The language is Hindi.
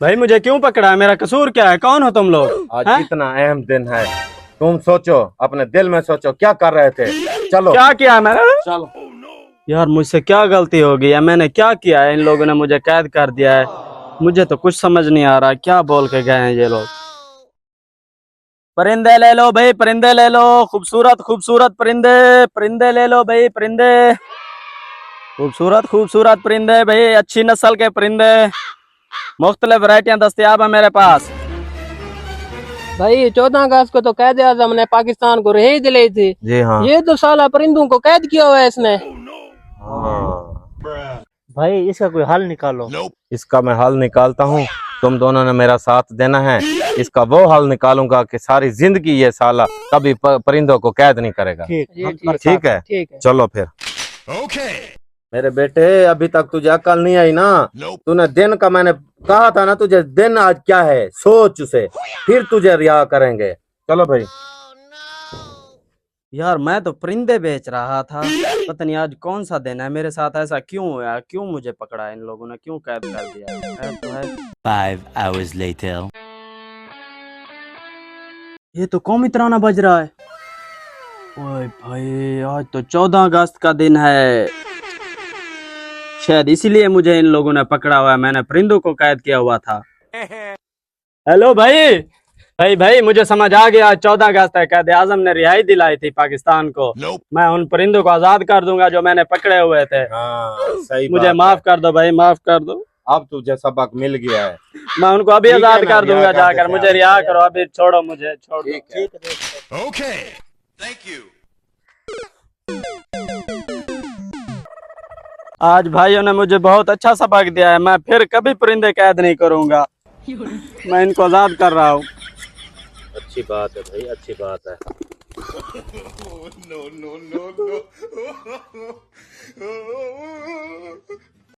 भाई मुझे क्यों पकड़ा है? मेरा कसूर क्या है? कौन हो तुम लोग? आज हैं? कितना अहम दिन है। तुम सोचो, अपने दिल में सोचो क्या कर रहे थे। चलो क्या किया है मैंने? चलो। यार मुझसे क्या गलती हो गई है? मैंने क्या किया है? इन लोगों ने मुझे कैद कर दिया है। मुझे तो कुछ समझ नहीं आ रहा क्या बोल के गए हैं ये लोग। परिंदे ले लो भाई, परिंदे ले लो। खूबसूरत खूबसूरत परिंदे, परिंदे ले लो भाई, परिंदे। खूबसूरत खूबसूरत परिंदे भाई, अच्छी नस्ल के परिंदे। मुख्तलिफ वैरायटियां दस्तयाब है मेरे पास। भाई 14 अगस्त को तो कैद आजम ने पाकिस्तान को रिहाई दिलाई थी। जी हाँ। ये तो साला परिंदों को कैद किया हुआ है इसने। हाँ, भाई इसका कोई हल निकालो। इसका मैं हल निकालता हूँ। तुम दोनों ने मेरा साथ देना है। इसका वो हल निकालूंगा कि सारी जिंदगी ये साला कभी परिंदों को कैद नहीं करेगा। ठीक, जी, हम जी, तुम्हारे ठीक साथ है, ठीक है। चलो फिर। मेरे बेटे, अभी तक तुझे अकल नहीं आई ना। तूने दिन का, मैंने कहा था ना तुझे, दिन आज क्या है सोच उसे, फिर तुझे रिहा करेंगे। चलो भाई। यार मैं तो परिंदे बेच रहा था, पता नहीं आज कौन सा दिन है। मेरे साथ ऐसा क्यों हुआ? क्यों मुझे पकड़ा इन लोगों ने? क्यों कैद कर दिया? खैर तो है। 5 hours later. ये तो कौमी तराना बज रहा है। ओए भाई, आज तो 14 अगस्त का दिन है। शायद इसीलिए मुझे इन लोगों ने पकड़ा हुआ है। मैंने परिंदों को कैद किया हुआ था। हेलो भाई, भाई मुझे समझ आ गया। 14 अगस्त है, कैद आजम ने रिहाई दिलाई थी पाकिस्तान को। मैं उन परिंदों को आजाद कर दूंगा जो मैंने पकड़े हुए थे। हाँ, सही मुझे बात माफ है। कर दो भाई, माफ कर दो। अब तुझे सबक मिल गया है। मैं उनको अभी ठीक है आजाद ना, कर रिहा दूंगा कर जाकर। देते हैं मुझे आप। रिहा करो अभी, छोड़ो मुझे, छोड़ दो। ठीक है। आज भाइयों ने मुझे बहुत अच्छा सबक दिया है। मैं फिर कभी परिंदे कैद नहीं करूंगा। मैं इनको आजाद कर रहा हूँ। अच्छी बात है भाई, अच्छी बात है। no, no, no, no.